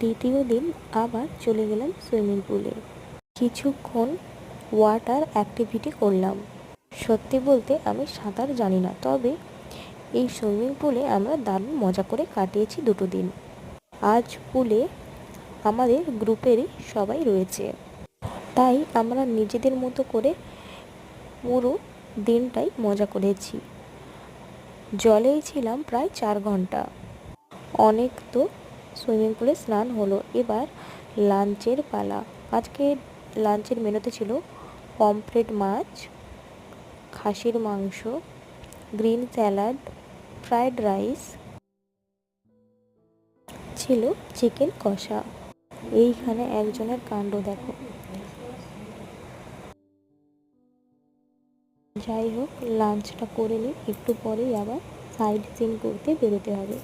দ্বিতীয় দিন আবার চলে গেলাম সুইমিং পুলে। কিছুক্ষণ ওয়াটার অ্যাক্টিভিটি করলাম। সত্যি বলতে আমি সাঁতার জানি না, তবে এই সুইমিং পুলে আমরা দারুণ মজা করে কাটিয়েছি দুটো দিন। আজ পুলে আমাদের গ্রুপেরই সবাই রয়েছে, তাই আমরা নিজেদের মতো করে পুরো দিনটাই মজা করেছি। জলেই ছিলাম প্রায় 4 ঘন্টা। অনেক তো সুইমিং পুলে স্নান হলো, এবার লাঞ্চের পালা। আজকে লাঞ্চের মেনুতে ছিল পমফ্রেট মাছ, খাসির মাংস, গ্রিন স্যালাড, ফ্রায়েড রাইস, ছিল চিকেন কষা। এইখানে একজনের কাণ্ড দেখো। যাই হোক, লাঞ্চটা করে নিই, একটু পরেই আবার সাইড সিন করতে বেরোতে হবে।